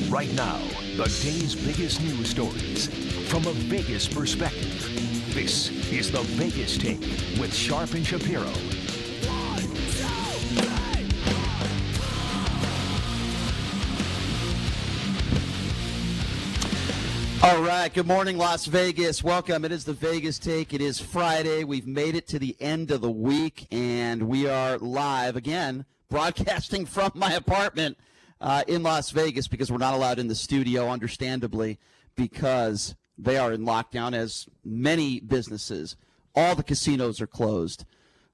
Right now, the day's biggest news stories from a Vegas perspective. This is the Vegas Take with Sharp and Shapiro. All right, good morning, Las Vegas. Welcome. It is the Vegas Take. It is Friday. We've made it to the end of the week, and we are live again, broadcasting from my apartment in Las Vegas because we're not allowed in the studio, understandably, because they are in lockdown, as many businesses. All the casinos are closed.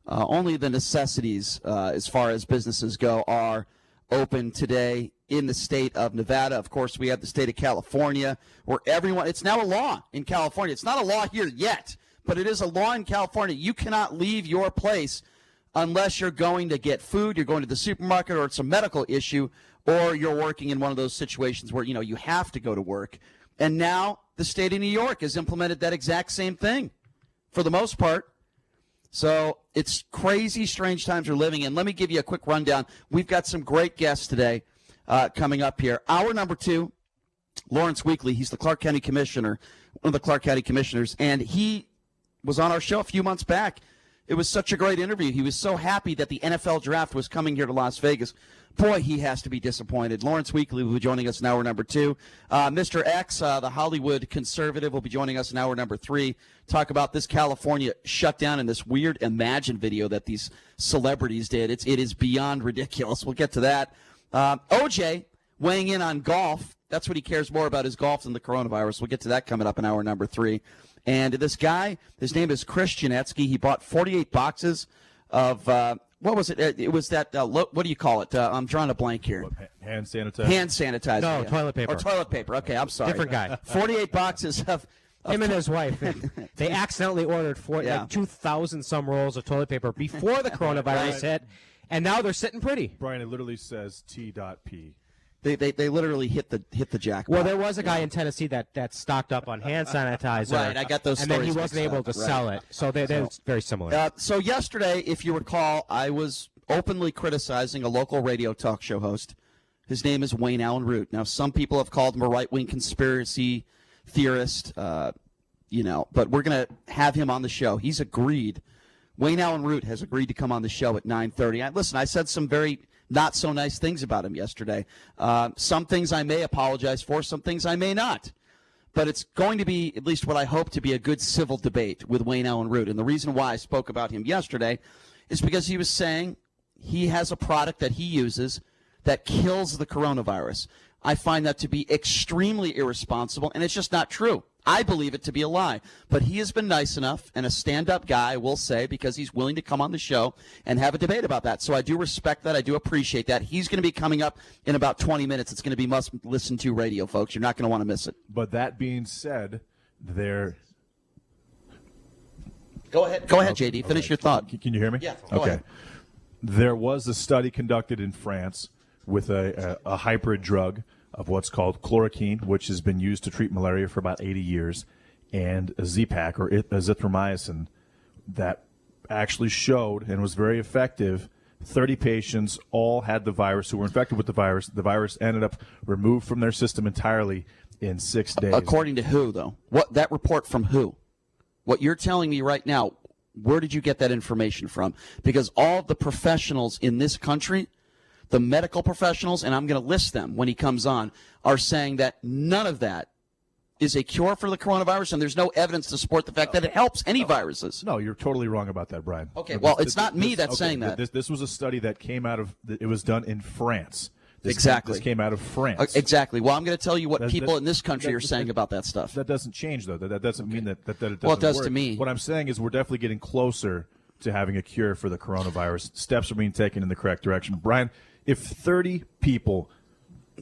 Only the necessities, as far as businesses go, are open today in the state of Nevada. Of course, we have the state of California, where everyone, it's now a law in California. It's not a law here yet, but it is a law in California. You cannot leave your place unless you're going to get food, you're going to the supermarket, or it's a medical issue, or you're working in one of those situations where, you have to go to work. And now the state of New York has implemented that exact same thing for the most part. So it's crazy, strange times we're living in. Let me give you a quick rundown. We've got some great guests today coming up here. Hour number 2, Lawrence Weekly. He's the Clark County Commissioner, one of the Clark County Commissioners, and he was on our show a few months back. It was such a great interview. He was so happy that the NFL draft was coming here to Las Vegas. Boy, he has to be disappointed. Lawrence Weekly will be joining us in hour number 2. Mr. X, the Hollywood conservative, will be joining us in hour number 3. Talk about this California shutdown and this weird Imagine video that these celebrities did. It is beyond ridiculous. We'll get to that. OJ weighing in on golf. That's what he cares more about, is golf than the coronavirus. We'll get to that coming up in hour number 3. And this guy, his name is Chris Janetsky. He bought 48 boxes of what was it? It was that, what do you call it? I'm drawing a blank here. Hand sanitizer? Hand sanitizer. No, toilet paper. Or toilet paper. Okay, I'm sorry. Different guy. 48 boxes of him and his wife. They accidentally ordered 2,000 some rolls of toilet paper before the coronavirus hit, and now they're sitting pretty. Brian, it literally says T.P. They literally hit the jackpot. Well, there was a guy in Tennessee that stocked up on hand sanitizer. Right, I got those and stories. And then he wasn't able to sell it. So they're very similar. So yesterday, if you recall, I was openly criticizing a local radio talk show host. His name is Allyn Root. Now, some people have called him a right-wing conspiracy theorist, but we're going to have him on the show. He's agreed. Allyn Root has agreed to come on the show at 9:30. Listen, I said some very not so nice things about him yesterday. Some things I may apologize for, some things I may not. But it's going to be, at least what I hope to be, a good civil debate with Allyn Root. And the reason why I spoke about him yesterday is because he was saying he has a product that he uses that kills the coronavirus. I find that to be extremely irresponsible, and it's just not true. I believe it to be a lie. But he has been nice enough, and a stand-up guy, will say, because he's willing to come on the show and have a debate about that. So I do respect that. I do appreciate that. He's going to be coming up in about 20 minutes. It's going to be must-listen-to radio, folks. You're not going to want to miss it. But that being said, there... Go ahead, JD. Finish your thought. Can you hear me? Yeah, go ahead. There was a study conducted in France with a hybrid drug of what's called chloroquine, which has been used to treat malaria for about 80 years, and a Z-Pak, or azithromycin, that actually showed and was very effective. 30 patients all had the virus who were infected with the virus. The virus ended up removed from their system entirely in 6 days. According to who, though? What, that report from who? What you're telling me right now, where did you get that information from? Because all the professionals in this country, the medical professionals, and I'm going to list them when he comes on, are saying that none of that is a cure for the coronavirus, and there's no evidence to support the fact that it helps any viruses. No, you're totally wrong about that, Brian. Okay, well, it's not me that's saying that. This was a study that came out of, it was done in France. Exactly. This came out of France. Exactly. Well, I'm going to tell you what people in this country are saying about that stuff. That doesn't change, though. That doesn't mean that it doesn't Well, it does work. to me. What I'm saying is we're definitely getting closer to having a cure for the coronavirus. Steps are being taken in the correct direction. Brian, if 30 people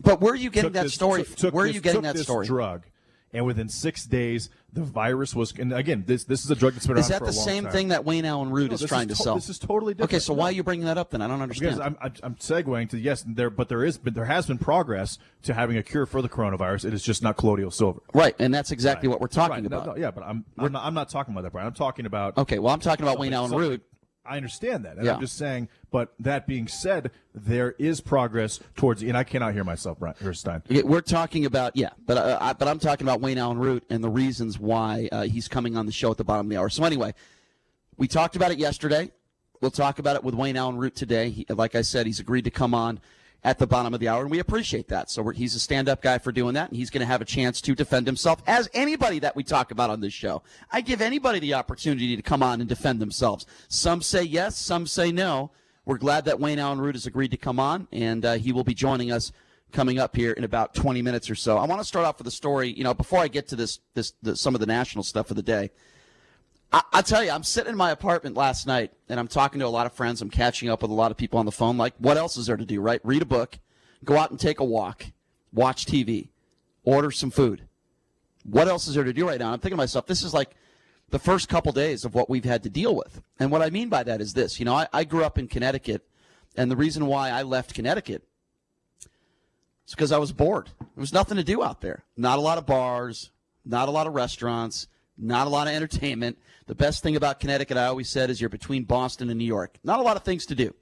But where are you getting that story? Where are you getting took that story? This drug, and within 6 days, the virus was. And again, this is a drug that's been around for a long time. Is that the same thing that Allyn Root is trying to sell? This is totally different. Okay, so why are you bringing that up then? I don't understand. Because I'm segueing to yes, there has been progress to having a cure for the coronavirus. It is just not colloidal silver. Right, and that's exactly what we're talking about. No, yeah, but I'm not talking about that, Brian. I'm talking about. Okay, well, I'm talking about Allyn Root. I understand that, and Yeah. I'm just saying. But that being said, there is progress towards, and I cannot hear myself, Stein. Okay, we're talking about but I'm talking about Wayne Allyn Root and the reasons why he's coming on the show at the bottom of the hour. So anyway, we talked about it yesterday. We'll talk about it with Wayne Allyn Root today. Like I said, he's agreed to come on at the bottom of the hour, and we appreciate that. So he's a stand-up guy for doing that, and he's going to have a chance to defend himself, as anybody that we talk about on this show. I give anybody the opportunity to come on and defend themselves. Some say yes, some say no. We're glad that Wayne Allyn Root has agreed to come on, and he will be joining us coming up here in about 20 minutes or so. I want to start off with a story, before I get to some of the national stuff of the day. I'll tell you, I'm sitting in my apartment last night, and I'm talking to a lot of friends. I'm catching up with a lot of people on the phone. Like, what else is there to do, right? Read a book, go out and take a walk, watch TV, order some food. What else is there to do right now? I'm thinking to myself, this is like the first couple days of what we've had to deal with. And what I mean by that is this. I grew up in Connecticut, and the reason why I left Connecticut is because I was bored. There was nothing to do out there. Not a lot of bars, not a lot of restaurants, not a lot of entertainment. The best thing about Connecticut, I always said, is you're between Boston and New York. Not a lot of things to do.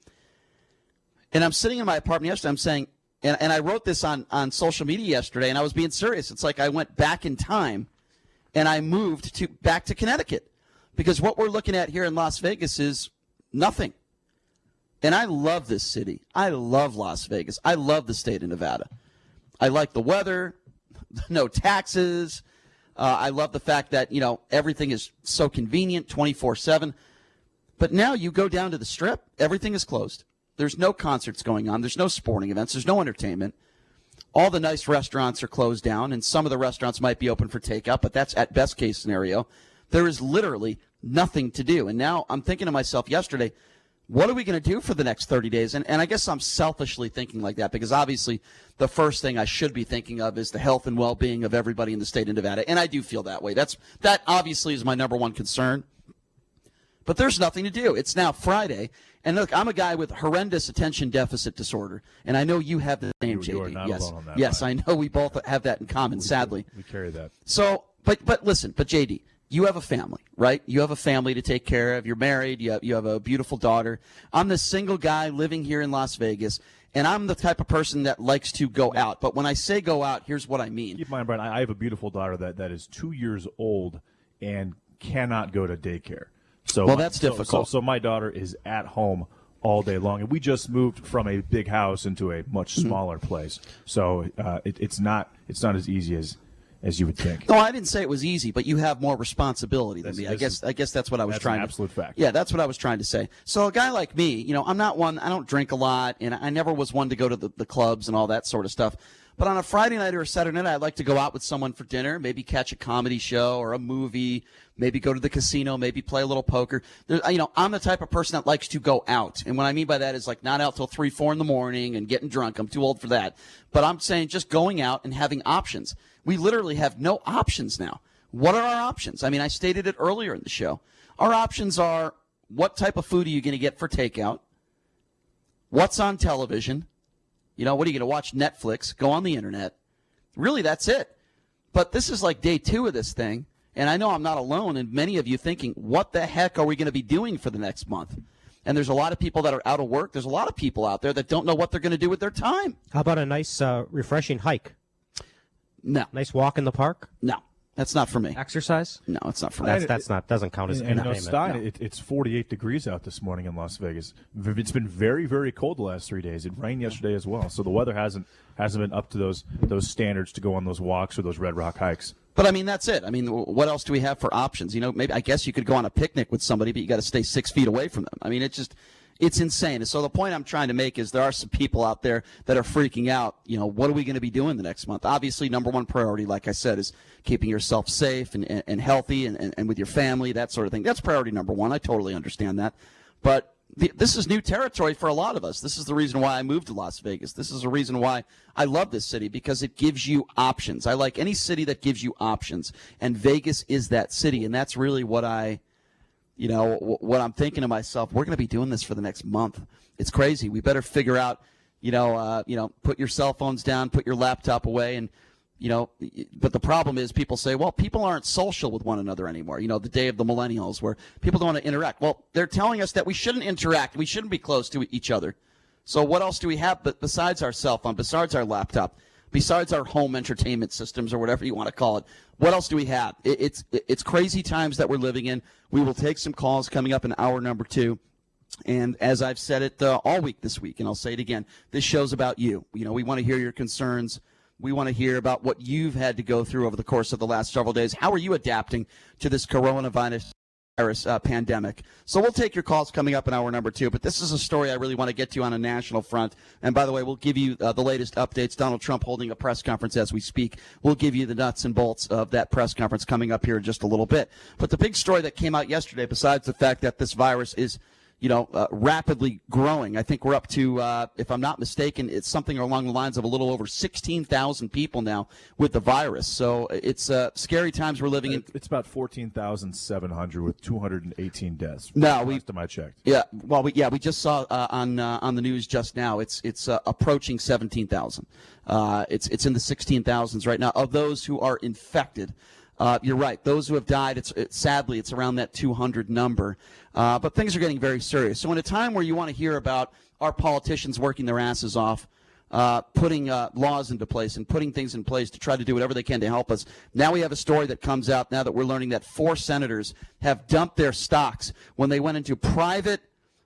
And I'm sitting in my apartment yesterday, I'm saying, and I wrote this on social media yesterday, and I was being serious. It's like I went back in time, and I moved back to Connecticut. Because what we're looking at here in Las Vegas is nothing. And I love this city. I love Las Vegas. I love the state of Nevada. I like the weather, no taxes. I love the fact that, everything is so convenient 24/7. But now you go down to the Strip, everything is closed. There's no concerts going on. There's no sporting events. There's no entertainment. All the nice restaurants are closed down, and some of the restaurants might be open for takeout, but that's at best case scenario. There is literally nothing to do. And now I'm thinking to myself yesterday, what are we going to do for the next 30 days? And I guess I'm selfishly thinking like that because obviously the first thing I should be thinking of is the health and well-being of everybody in the state of Nevada. And I do feel that way. That obviously is my number one concern. But there's nothing to do. It's now Friday. And look, I'm a guy with horrendous attention deficit disorder. And I know you have the same, JD. You are not yes. alone on that. Yes, right? I know we both have that in common, sadly. We carry that. So, but listen, JD, you have a family, right? You have a family to take care of. You're married. You have a beautiful daughter. I'm the single guy living here in Las Vegas, and I'm the type of person that likes to go out. But when I say go out, here's what I mean. Keep in mind, Brian, I have a beautiful daughter that is 2 years old and cannot go to daycare. So that's difficult. So my daughter is at home all day long, and we just moved from a big house into a much smaller place. So it's not as easy as you would think. No, I didn't say it was easy, but you have more responsibility than me. I guess that's what I was trying to. That's an absolute fact. Yeah, that's what I was trying to say. So a guy like me, I'm not one. I don't drink a lot, and I never was one to go to the clubs and all that sort of stuff. But on a Friday night or a Saturday night, I'd like to go out with someone for dinner, maybe catch a comedy show or a movie, maybe go to the casino, maybe play a little poker. I'm the type of person that likes to go out. And what I mean by that is like not out till 3, 4 in the morning and getting drunk. I'm too old for that. But I'm saying just going out and having options. We literally have no options now. What are our options? I mean, I stated it earlier in the show. Our options are what type of food are you going to get for takeout? What's on television? What are you going to watch? Netflix, go on the internet. Really, that's it. But this is like day 2 of this thing, and I know I'm not alone, and many of you thinking, what the heck are we going to be doing for the next month? And there's a lot of people that are out of work. There's a lot of people out there that don't know what they're going to do with their time. How about a nice, refreshing hike? No. Nice walk in the park? No. That's not for me. Exercise? No, it's not for me. Doesn't count as entertainment. Stein, No. it's 48 degrees out this morning in Las Vegas. It's been very, very cold the last 3 days. It rained yesterday as well, so the weather hasn't been up to those standards to go on those walks or those Red Rock hikes. But I mean, that's it. I mean, what else do we have for options? Maybe I guess you could go on a picnic with somebody, but you got to stay 6 feet away from them. I mean, it's insane. And so the point I'm trying to make is there are some people out there that are freaking out. What are we going to be doing the next month? Obviously, number one priority, like I said, is keeping yourself safe and healthy and with your family, that sort of thing. That's priority number one. I totally understand that. But this is new territory for a lot of us. This is the reason why I moved to Las Vegas. This is the reason why I love this city, because it gives you options. I like any city that gives you options. And Vegas is that city. And that's really what what I'm thinking to myself, we're going to be doing this for the next month. It's crazy. We better figure out, put your cell phones down, put your laptop away, and But the problem is people say, well, people aren't social with one another anymore. The day of the millennials where people don't want to interact. Well, they're telling us that we shouldn't interact. We shouldn't be close to each other. So what else do we have besides our cell phone, besides our laptop, besides our home entertainment systems or whatever you want to call it? What else do we have? It's crazy times that we're living in. We will take some calls coming up in hour number 2. And as I've said it all week this week, and I'll say it again, this show's about you. We want to hear your concerns. We want to hear about what you've had to go through over the course of the last several days. How are you adapting to this coronavirus pandemic? So we'll take your calls coming up in hour number 2. But this is a story I really want to get to on a national front. And by the way, we'll give you the latest updates. Donald Trump holding a press conference as we speak. We'll give you the nuts and bolts of that press conference coming up here in just a little bit. But the big story that came out yesterday, besides the fact that this virus is rapidly growing. I think we're up to, if I'm not mistaken, it's something along the lines of a little over 16,000 people now with the virus. So it's scary times we're living in. It's about 14,700 with 218 deaths. No, last time I checked. Yeah, well, we just saw on the news just now. It's approaching 17,000. It's in the 16,000s right now of those who are infected. You're right. Those who have died, sadly, it's around that 200 number. But things are getting very serious. So in a time where you want to hear about our politicians working their asses off, putting laws into place and putting things in place to try to do whatever they can to help us, now we have a story that comes out now that we're learning that 4 senators have dumped their stocks when they went into private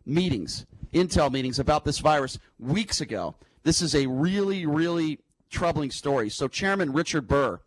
meetings, intel meetings about this virus weeks ago. This is a really, really troubling story. So Chairman Richard Burr,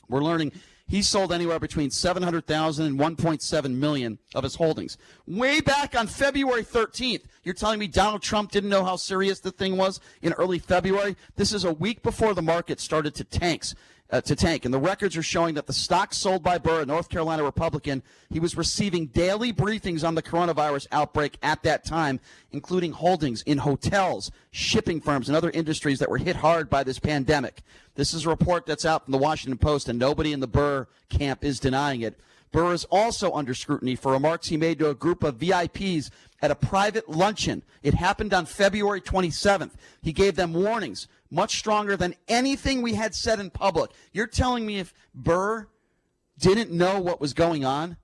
we're learning he sold anywhere between $700,000 and $1.7 million of his holdings. Way back on February 13th, you're telling me Donald Trump didn't know how serious the thing was in early February? This is a week before the market started to tank. And the records are showing that the stock sold by Burr, a North Carolina Republican, he was receiving daily briefings on the coronavirus outbreak at that time, including holdings in hotels, shipping firms, and other industries that were hit hard by this pandemic. This is a report that's out from the Washington Post, and nobody in the Burr camp is denying it. Burr is also under scrutiny for remarks he made to a group of VIPs at a private luncheon. It happened on February 27th. He gave them warnings, much stronger than anything we had said in public. You're telling me if Burr didn't know what was going on,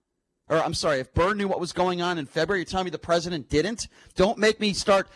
or I'm sorry, if Burr knew what was going on in February, you're telling me the president didn't? Don't make me start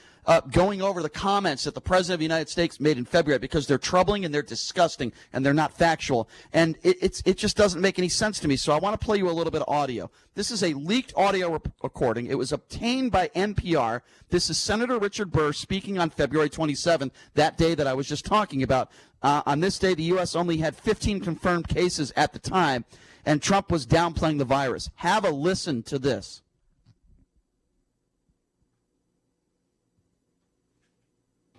going over the comments that the president of the United States made in February, because they're troubling and they're disgusting and they're not factual. And it just doesn't make any sense to me. So I want to play you a little bit of audio. This is a leaked audio recording. It was obtained by NPR. This is Senator Richard Burr speaking on February 27th, that day that I was just talking about. On this day, the U.S. only had 15 confirmed cases at the time, and Trump was downplaying the virus. Have a listen to this.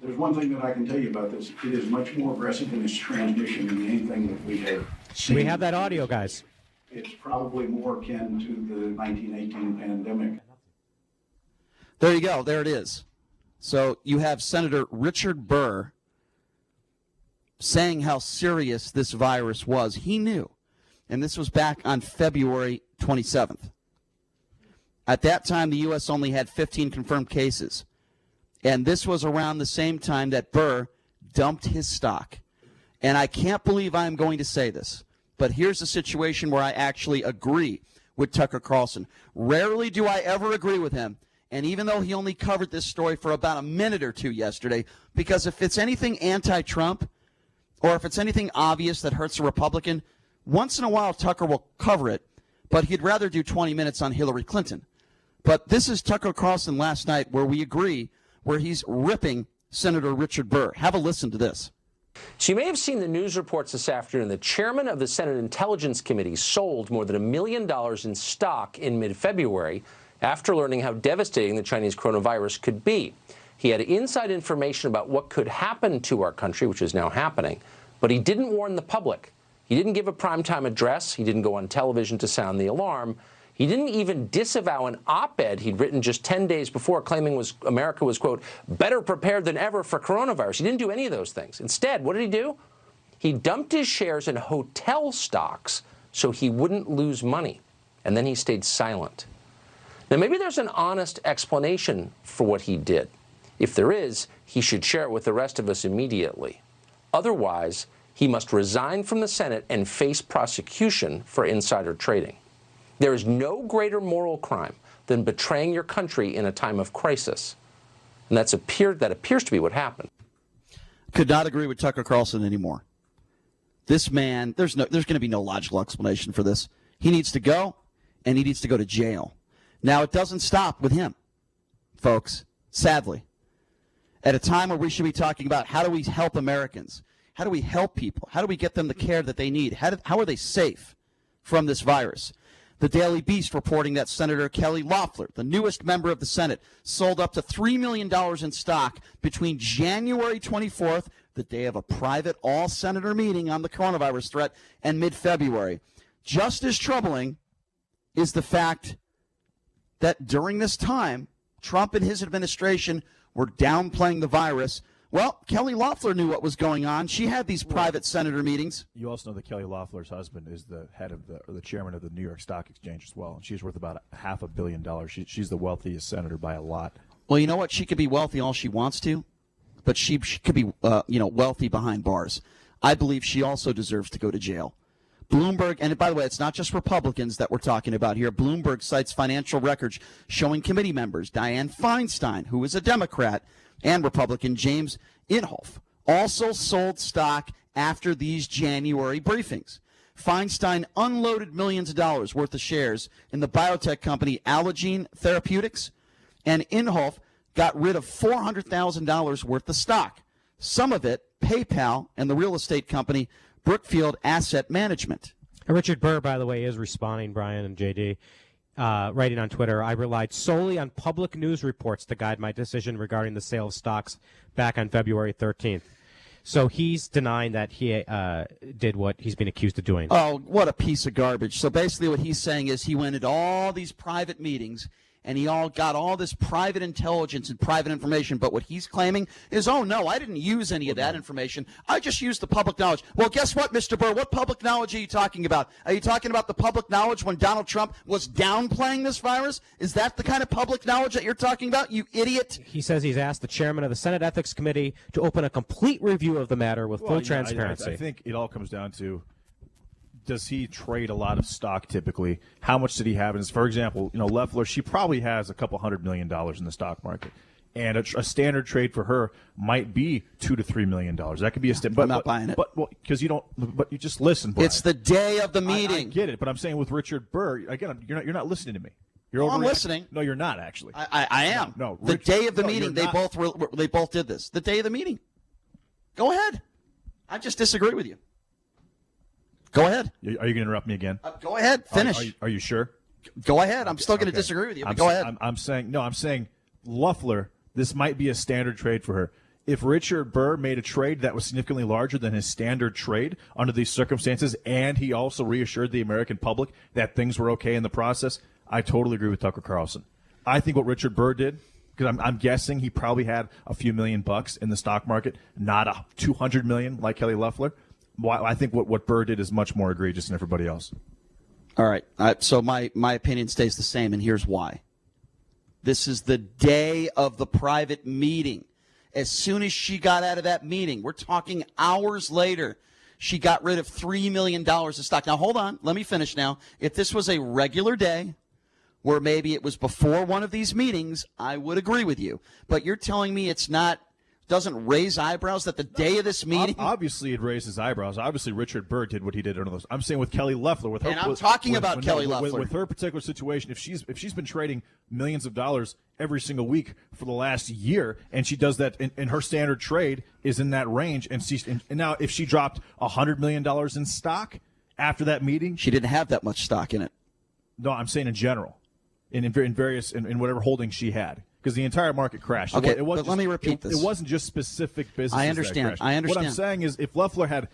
There's one thing that I can tell you about this. It is much more aggressive in its transmission than anything that we have seen. We have that audio, guys. It's probably more akin to the 1918 pandemic. There you go. There it is. So you have Senator Richard Burr saying how serious this virus was. He knew. And this was back on February 27th. At that time, the U.S. only had 15 confirmed cases. And this was around the same time that Burr dumped his stock. And I can't believe I'm going to say this, but here's a situation where I actually agree with Tucker Carlson. Rarely do I ever agree with him. And even though he only covered this story for about a minute or two yesterday, because if it's anything anti-Trump or if it's anything obvious that hurts a Republican, once in a while Tucker will cover it, but he'd rather do 20 minutes on Hillary Clinton. But this is Tucker Carlson last night where we agree, where he's ripping Senator Richard Burr. Have a listen to this. So you may have seen the news reports this afternoon. The chairman of the Senate Intelligence Committee sold more than $1 million in stock in mid-February after learning how devastating the Chinese coronavirus could be. He had inside information about what could happen to our country, which is now happening, but he didn't warn the public. He didn't give a primetime address. He didn't go on television to sound the alarm. He didn't even disavow an op-ed he'd written just 10 days before claiming America was, quote, better prepared than ever for coronavirus. He didn't do any of those things. Instead, what did he do? He dumped his shares in hotel stocks so he wouldn't lose money. And then he stayed silent. Now, maybe there's an honest explanation for what he did. If there is, he should share it with the rest of us immediately. Otherwise, he must resign from the Senate and face prosecution for insider trading. There is no greater moral crime than betraying your country in a time of crisis. And that appears to be what happened. Could not agree with Tucker Carlson anymore. This man, there's going to be no logical explanation for this. He needs to go, and he needs to go to jail. Now, it doesn't stop with him, folks, sadly. At a time where we should be talking about how do we help Americans? How do we help people? How do we get them the care that they need? How are they safe from this virus? The Daily Beast reporting that Senator Kelly Loeffler, the newest member of the Senate, sold up to $3 million in stock between January 24th, the day of a private all-senator meeting on the coronavirus threat, and mid-February. Just as troubling is the fact that during this time, Trump and his administration were downplaying the virus. Well, Kelly Loeffler knew what was going on. She had these private senator meetings. You also know that Kelly Loeffler's husband is the head of the chairman of the New York Stock Exchange as well, and she's worth about $500 million. She's the wealthiest senator by a lot. Well, you know what? She could be wealthy all she wants to, but she could be wealthy behind bars. I believe she also deserves to go to jail. Bloomberg, and by the way, it's not just Republicans that we're talking about here. Bloomberg cites financial records showing committee members Dianne Feinstein, who is a Democrat, and Republican James Inhofe also sold stock after these January briefings. Feinstein unloaded millions of dollars worth of shares in the biotech company Allyn Therapeutics, and Inhofe got rid of $400,000 worth of stock. Some of it, PayPal and the real estate company Brookfield Asset Management. Richard Burr, by the way, is responding, Brian and JD, writing on Twitter, I relied solely on public news reports to guide my decision regarding the sale of stocks back on February 13th. So he's denying that he did what he's been accused of doing. Oh, what a piece of garbage. So basically what he's saying is he went into all these private meetings and he got all this private intelligence and private information. But what he's claiming is, oh, no, I didn't use any of that information. I just used the public knowledge. Well, guess what, Mr. Burr? What public knowledge are you talking about? Are you talking about the public knowledge when Donald Trump was downplaying this virus? Is that the kind of public knowledge that you're talking about, you idiot? He says he's asked the chairman of the Senate Ethics Committee to open a complete review of the matter with full transparency. I think it all comes down to, does he trade a lot of stock typically? How much did he have? And for example, Loeffler, she probably has a couple $100 million in the stock market. And a standard trade for her might be $2 to $3 million. That could be I'm not buying it. But because you just listen, Brian. It's the day of the meeting. I get it, but I'm saying with Richard Burr, again, you're not listening to me. I'm listening. No, you're not actually. I am. No, the day of the meeting, they both did this. The day of the meeting. Go ahead. I just disagree with you. Go ahead. Are you going to interrupt me again? Go ahead. Finish. Are you sure? Go ahead. I'm still going to disagree with you, but go ahead. I'm saying Loeffler, this might be a standard trade for her. If Richard Burr made a trade that was significantly larger than his standard trade under these circumstances, and he also reassured the American public that things were okay in the process, I totally agree with Tucker Carlson. I think what Richard Burr did, because I'm guessing he probably had a few $1 million in the stock market, not a $200 million like Kelly Loeffler. I think what Burr did is much more egregious than everybody else. All right. So my opinion stays the same, and here's why. This is the day of the private meeting. As soon as she got out of that meeting, we're talking hours later, she got rid of $3 million of stock. Now, hold on. Let me finish now. If this was a regular day where maybe it was before one of these meetings, I would agree with you. But you're telling me it's not, doesn't raise eyebrows that the day of this meeting? Obviously, it raises eyebrows. Obviously, Richard Burr did what he did under those. I'm saying with Kelly Loeffler, with her, and I'm talking about Kelly Loeffler. With her particular situation, if she's been trading millions of dollars every single week for the last year, and she does that, and her standard trade is in that range, and now if she dropped $100 million in stock after that meeting, she didn't have that much stock in it. No, I'm saying in general, in whatever holdings she had. Because the entire market crashed. Okay, but let me repeat this. It wasn't just specific businesses. I understand. That crashed. What I'm saying is, if Loeffler had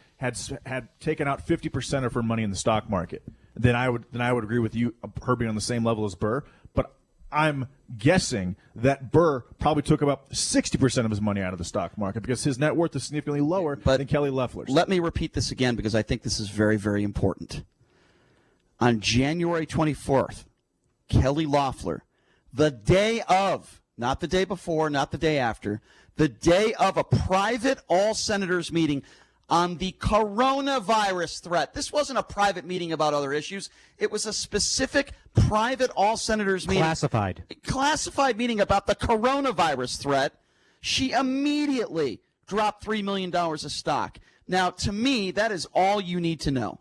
taken out 50% of her money in the stock market, then I would agree with you, her being on the same level as Burr. But I'm guessing that Burr probably took about 60% of his money out of the stock market because his net worth is significantly lower than Kelly Loeffler's. Let me repeat this again because I think this is very, very important. On January 24th, Kelly Loeffler, the day of, not the day before, not the day after, the day of a private all-senators meeting, on the coronavirus threat. This wasn't a private meeting about other issues. It was a specific private all senators meeting. Classified meeting about the coronavirus threat. She immediately dropped $3 million of stock. Now, to me, that is all you need to know.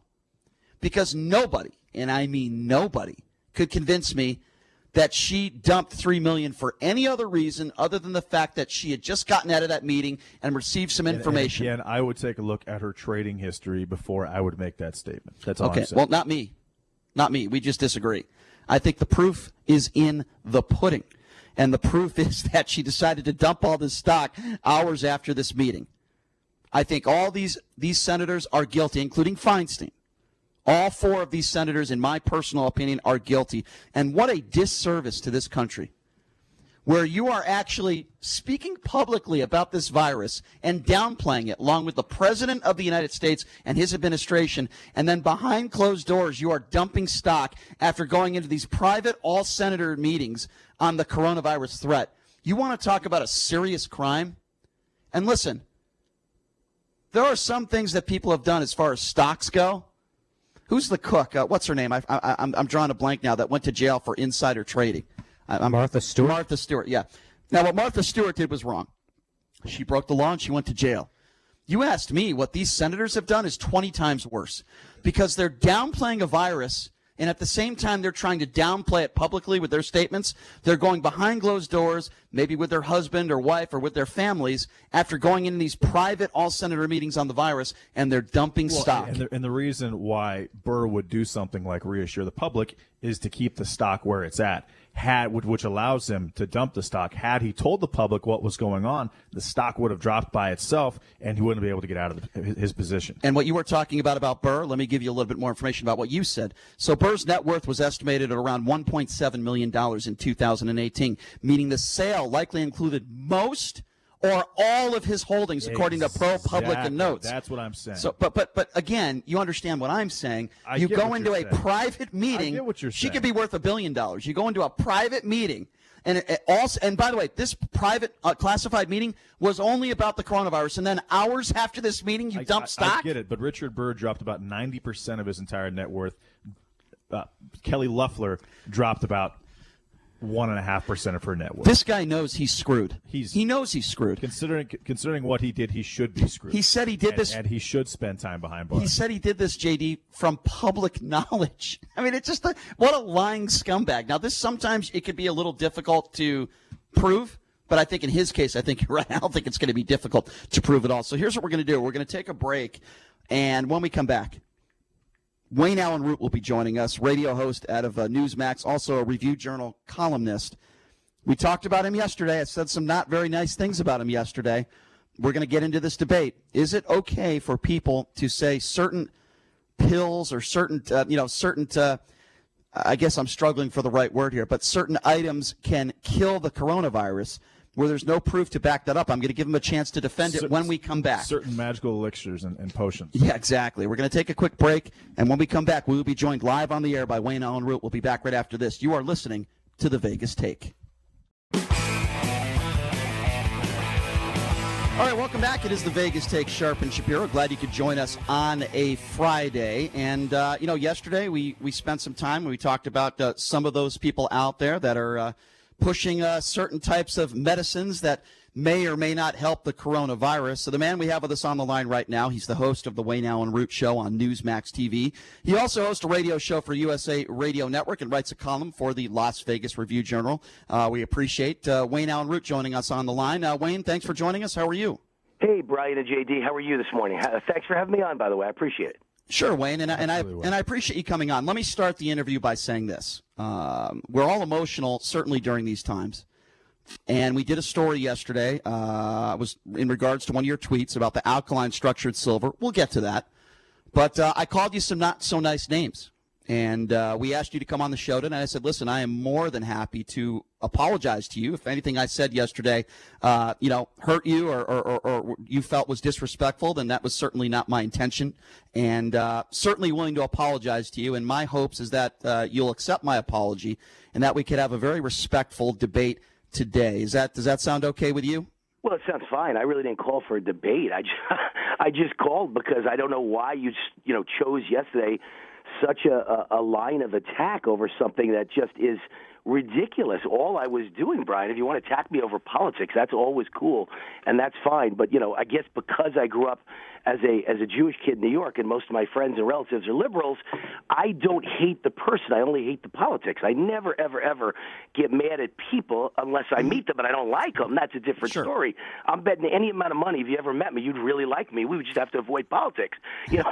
Because nobody, and I mean nobody, could convince me that she dumped $3 million for any other reason other than the fact that she had just gotten out of that meeting and received some information. And I would take a look at her trading history before I would make that statement. That's all I'm saying. Well, not me. Not me. We just disagree. I think the proof is in the pudding. And the proof is that she decided to dump all this stock hours after this meeting. I think all these senators are guilty, including Feinstein. All 4 of these senators, in my personal opinion, are guilty. And what a disservice to this country, where you are actually speaking publicly about this virus and downplaying it, along with the President of the United States and his administration, and then behind closed doors, you are dumping stock after going into these private all-senator meetings on the coronavirus threat. You want to talk about a serious crime? And listen, there are some things that people have done as far as stocks go. Who's the cook? What's her name? I'm drawing a blank now. That went to jail for insider trading. Martha Stewart. Martha Stewart. Yeah. Now, what Martha Stewart did was wrong. She broke the law and she went to jail. You asked me what these senators have done is 20 times worse, because they're downplaying a virus, and at the same time they're trying to downplay it publicly with their statements. They're going behind closed doors, maybe with their husband or wife or with their families, after going in these private all-senator meetings on the virus, and they're dumping stock. And the reason why Burr would do something like reassure the public is to keep the stock where it's at, which allows him to dump the stock. Had he told the public what was going on, the stock would have dropped by itself, and he wouldn't be able to get out of his position. And what you were talking about Burr, let me give you a little bit more information about what you said. So Burr's net worth was estimated at around $1.7 million in 2018, meaning the sale likely included most or all of his holdings, according to ProPublica Notes. That's what I'm saying. So, but again, you understand what I'm saying. You go into a private meeting. I get what you're she saying. could be worth $1 billion. You go into a private meeting, and it also. And by the way, this private classified meeting was only about the coronavirus. And then hours after this meeting, you dump stock. I get it, but Richard Burr dropped about 90% of his entire net worth. Kelly Loeffler dropped about 1.5% of her net worth. This guy knows he's screwed. He knows he's screwed. Considering what he did, he should be screwed. He said he did this, and he should spend time behind bars. He said he did this, JD, from public knowledge. I mean, it's just what a lying scumbag. Now, this sometimes it could be a little difficult to prove, but I think in his case, I think you're right. I don't think it's going to be difficult to prove it all. So here's what we're going to do. We're going to take a break, and when we come back, Wayne Allyn Root will be joining us, radio host out of Newsmax, also a Review Journal columnist. We talked about him yesterday. I said some not very nice things about him yesterday. We're going to get into this debate. Is it okay for people to say certain pills or certain, I guess I'm struggling for the right word here, but certain items can kill the coronavirus where there's no proof to back that up? I'm going to give him a chance to defend it when we come back. Certain magical elixirs and potions. Yeah, exactly. We're going to take a quick break, and when we come back, we will be joined live on the air by Wayne Allyn Root. We'll be back right after this. You are listening to The Vegas Take. All right, welcome back. It is The Vegas Take, Sharp and Shapiro. Glad you could join us on a Friday. And, yesterday we spent some time, we talked about some of those people out there that are pushing certain types of medicines that may or may not help the coronavirus. So the man we have with us on the line right now, he's the host of the Wayne Allyn Root Show on Newsmax TV. He also hosts a radio show for USA Radio Network and writes a column for the Las Vegas Review Journal. We appreciate Wayne Allyn Root joining us on the line. Wayne, thanks for joining us. How are you? Hey, Brian and JD, how are you this morning? Thanks for having me on, by the way. I appreciate it. Sure, Wayne, and I appreciate you coming on. Let me start the interview by saying this. We're all emotional, certainly during these times. And we did a story yesterday. It was in regards to one of your tweets about the alkaline structured silver. We'll get to that. But I called you some not so nice names. And we asked you to come on the show tonight. I said, listen, I am more than happy to apologize to you if anything I said yesterday, hurt you or you felt was disrespectful. Then that was certainly not my intention, and certainly willing to apologize to you. And my hopes is that you'll accept my apology and that we could have a very respectful debate today. Does that sound okay with you? Well, it sounds fine. I really didn't call for a debate. I just called because I don't know why you chose yesterday such a line of attack over something that just is ridiculous. All I was doing, Brian, if you want to attack me over politics, that's always cool, and that's fine. But, I guess because I grew up as a Jewish kid in New York and most of my friends and relatives are liberals, I don't hate the person. I only hate the politics. I never, ever, ever get mad at people unless I meet them and I don't like them. That's a different story. I'm betting any amount of money, if you ever met me, you'd really like me. We would just have to avoid politics.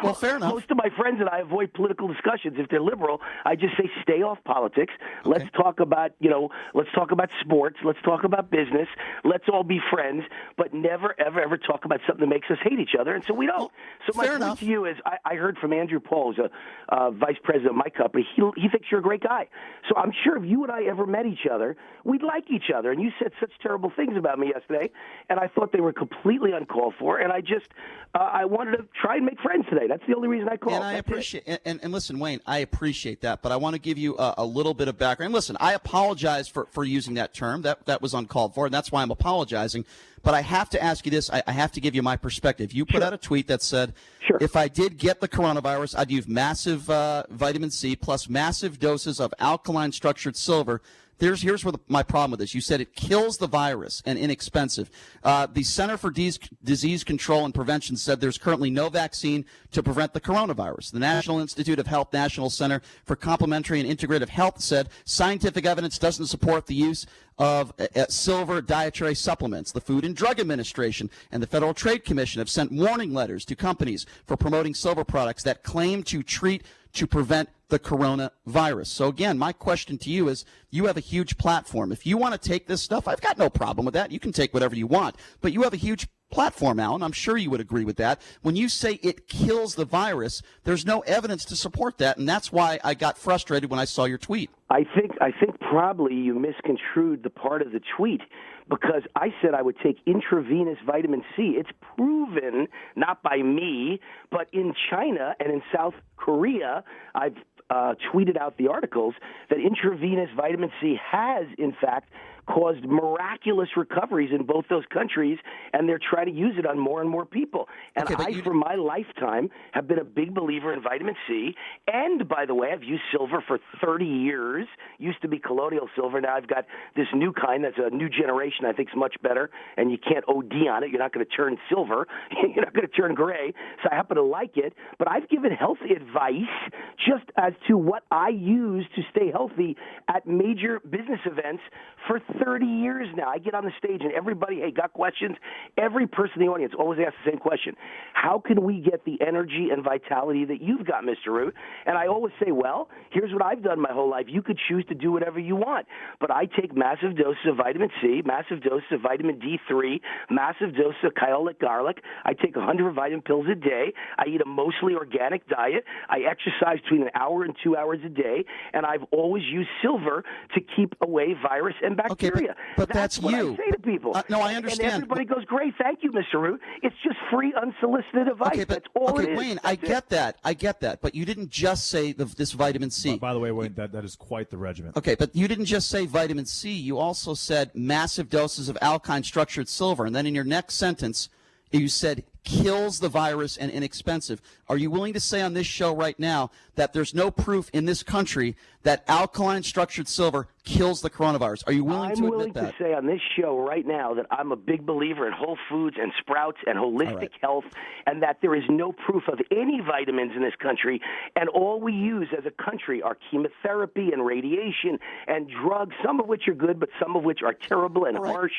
Well, fair enough. Most of my friends and I avoid political discussions. If they're liberal, I just say stay off politics. Okay. Let's talk about, sports. Let's talk about business. Let's all be friends, but never, ever, ever talk about something that makes us hate each other. And so we don't. Well, so my point to you is I heard from Andrew Paul, who's a vice president of my company. He thinks you're a great guy. So I'm sure if you and I ever met each other, we'd like each other. And you said such terrible things about me yesterday, and I thought they were completely uncalled for. And I just I wanted to try and make friends today. That's the only reason I called. And I appreciate and listen, Wayne, I appreciate that, but I want to give you a little bit of background. Listen, I apologize for using that term. That was uncalled for, and that's why I'm apologizing. But I have to ask you this. I have to give you my perspective. You put out a tweet that said, if I did get the coronavirus, I'd use massive vitamin C plus massive doses of alkaline structured silver. Here's where my problem with this. You said it kills the virus and inexpensive. The Center for Disease Control and Prevention said there's currently no vaccine to prevent the coronavirus. The National Institute of Health National Center for Complementary and Integrative Health said scientific evidence doesn't support the use of silver dietary supplements. The Food and Drug Administration and the Federal Trade Commission have sent warning letters to companies for promoting silver products that claim to prevent the coronavirus. So again, my question to you is, you have a huge platform. If you want to take this stuff, I've got no problem with that. You can take whatever you want. But you have a huge platform, Allyn. I'm sure you would agree with that. When you say it kills the virus, there's no evidence to support that, and that's why I got frustrated when I saw your tweet. I think probably you misconstrued the part of the tweet, because I said I would take intravenous vitamin C. It's proven, not by me, but in China and in South Korea, I've tweeted out the articles, that intravenous vitamin C has, in fact, caused miraculous recoveries in both those countries, and they're trying to use it on more and more people. And for my lifetime, have been a big believer in vitamin C. And, by the way, I've used silver for 30 years. Used to be colloidal silver. Now I've got this new kind that's a new generation I think is much better, and you can't OD on it. You're not going to turn silver. You're not going to turn gray. So I happen to like it. But I've given health advice just as to what I use to stay healthy at major business events for 30 years now. I get on the stage and everybody, hey, got questions? Every person in the audience always asks the same question. How can we get the energy and vitality that you've got, Mr. Root? And I always say, well, here's what I've done my whole life. You could choose to do whatever you want. But I take massive doses of vitamin C, massive doses of vitamin D3, massive doses of kyolic garlic. I take 100 vitamin pills a day. I eat a mostly organic diet. I exercise between an hour and 2 hours a day. And I've always used silver to keep away virus and bacteria. Okay, but that's what you. I say to people. No, I understand. And everybody goes, great, thank you, Mr. Root. It's just free, unsolicited advice. Okay, that's all it is. Wayne, I get that. But you didn't just say this vitamin C. By the way, Wayne, that is quite the regimen. Okay, but you didn't just say vitamin C. You also said massive doses of alkaline structured silver. And then in your next sentence, you said kills the virus and inexpensive. Are you willing to say on this show right now that there's no proof in this country that alkaline structured silver kills the coronavirus? Are you willing to admit that? I'm willing to say on this show right now that I'm a big believer in Whole Foods and Sprouts and holistic health, and that there is no proof of any vitamins in this country, and all we use as a country are chemotherapy and radiation and drugs, some of which are good, but some of which are terrible and harsh,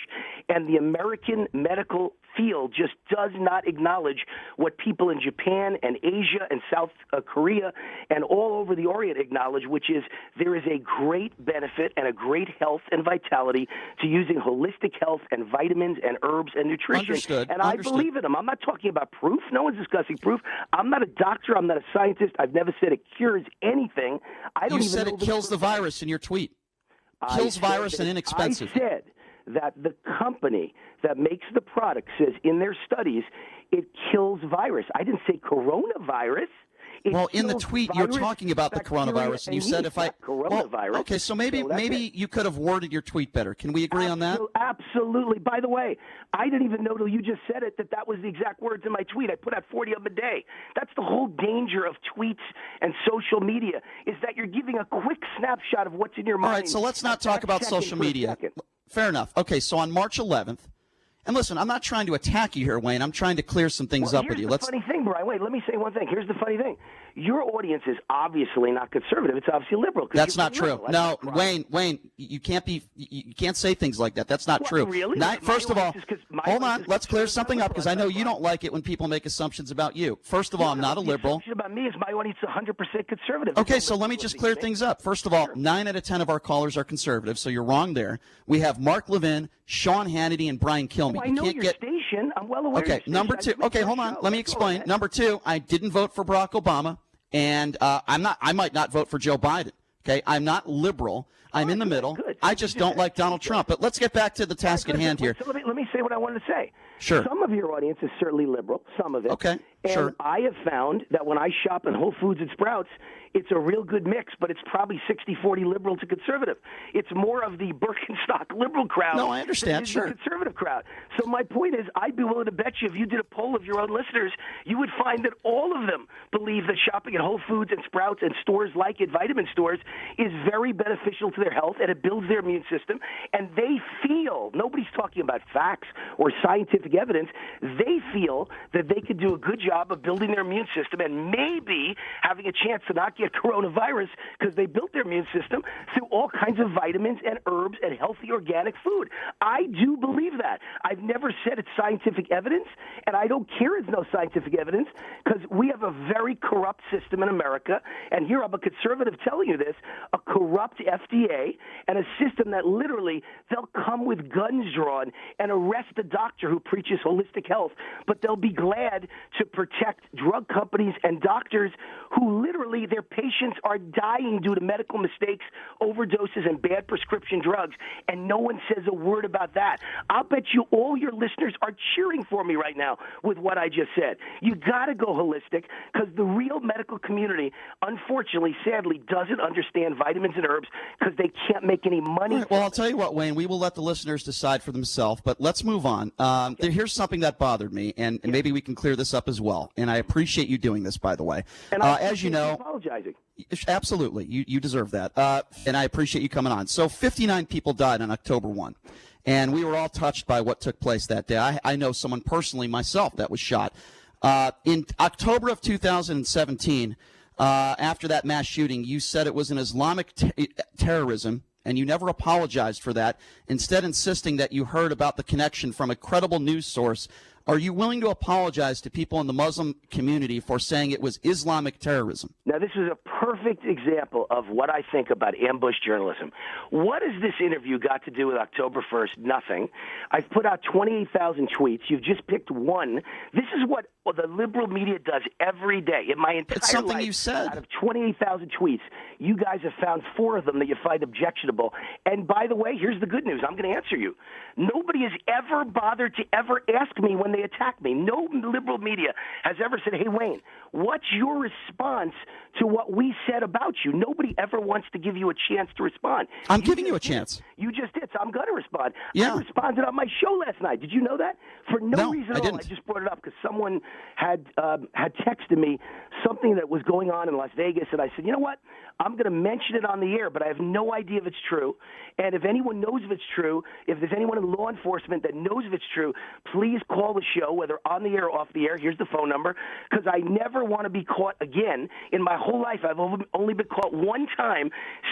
and the American medical field just does not acknowledge what people in Japan and Asia and South Korea and all over the Orient acknowledge, which is there is a great benefit and a great health and vitality to using holistic health and vitamins and herbs and nutrition. Understood. And I believe in them. I'm not talking about proof. No one's discussing proof. I'm not a doctor. I'm not a scientist. I've never said it cures anything. I don't you even said know it kills the virus in your tweet. Kills virus and inexpensive. I said that the company that makes the product says in their studies it kills virus. I didn't say coronavirus. Well, in the kills tweet, you're virus, talking about the bacteria, coronavirus, and you and said yeast, if I not coronavirus. Well, okay, so maybe you could have worded your tweet better. Can we agree on that? Absolutely. By the way, I didn't even know till you just said it that was the exact words in my tweet. I put out 40 of them a day. That's the whole danger of tweets and social media is that you're giving a quick snapshot of what's in your mind. All right, so let's not talk about social media. Fair enough. Okay, so on March 11th, and listen, I'm not trying to attack you here, Wayne. I'm trying to clear some things up with you. Here's the funny thing, Brian. Wait, let me say one thing. Here's the funny thing. Your audience is obviously not conservative. It's obviously liberal. That's not true. No, Wayne, you can't say things like that. That's not true. Really? First of all, hold on. Let's clear something up because I know you don't like it when people make assumptions about you. First of all, I'm not a liberal. The assumption about me is my audience is 100% conservative. Okay, so let me just clear things up. First of all, 9 out of 10 of our callers are conservative, so you're wrong there. We have Mark Levin, Sean Hannity, and Brian Kilmeade. I know your station. I'm well aware of your station. Number two. Okay, hold on. Let me explain. Number two, I didn't vote for Barack Obama. And I might not vote for Joe Biden. Okay, I'm not liberal. I'm in the middle. Good. I just don't like Donald Trump. But let's get back to the task at hand here. So let me say what I wanted to say. Sure. Some of your audience is certainly liberal. Some of it. Okay. And sure. I have found that when I shop in Whole Foods and Sprouts, it's a real good mix, but it's probably 60-40 liberal to conservative. It's more of the Birkenstock liberal crowd. No, I understand. Than Sure. the conservative crowd. So my point is, I'd be willing to bet you if you did a poll of your own listeners, you would find that all of them believe that shopping at Whole Foods and Sprouts and stores like it, vitamin stores, is very beneficial to their health and it builds their immune system. And they feel, nobody's talking about facts or scientific evidence, they feel that they could do a good job of building their immune system and maybe having a chance to not get coronavirus because they built their immune system through all kinds of vitamins and herbs and healthy organic food. I do believe that. I've never said it's scientific evidence, and I don't care it's no scientific evidence because we have a very corrupt system in America, and here I'm a conservative telling you this, a corrupt FDA and a system that literally they'll come with guns drawn and arrest a doctor who preaches holistic health, but they'll be glad to protect drug companies and doctors who literally their patients are dying due to medical mistakes, overdoses, and bad prescription drugs, and no one says a word about that. I'll bet you all your listeners are cheering for me right now with what I just said. You got to go holistic because the real medical community, unfortunately, sadly, doesn't understand vitamins and herbs because they can't make any money. Right, well, I'll tell you what, Wayne, we will let the listeners decide for themselves, but let's move on. Here's something that bothered me, and maybe we can clear this up as well, and I appreciate you doing this, by the way. And as you know, apologizing. Absolutely. You deserve that. And I appreciate you coming on. So 59 people died on October 1. And we were all touched by what took place that day. I know someone personally, myself, that was shot. In October of 2017, after that mass shooting, you said it was an Islamic terrorism, and you never apologized for that, instead insisting that you heard about the connection from a credible news source. Are you willing to apologize to people in the Muslim community for saying it was Islamic terrorism? Now, this is a perfect example of what I think about ambush journalism. What has this interview got to do with October 1st? Nothing. I've put out 28,000 tweets. You've just picked one. This is what the liberal media does every day. In my entire It's something life, you said. Out of 28,000 tweets, you guys have found 4 of them that you find objectionable. And by the way, here's the good news. I'm going to answer you. Nobody has ever bothered to ever ask me when they attack me. No liberal media has ever said, hey, Wayne, what's your response to what we said about you? Nobody ever wants to give you a chance to respond. I'm giving you a chance. You just did, so I'm going to respond. Yeah. I responded on my show last night. Did you know that? For no reason I at all. didn't. I just brought it up because someone had texted me something that was going on in Las Vegas, and I said, you know what? I'm going to mention it on the air, but I have no idea if it's true. And if anyone knows if it's true, if there's anyone in law enforcement that knows if it's true, please call the show, whether on the air or off the air. Here's the phone number, because I never want to be caught again. In my whole life, I've only been caught one time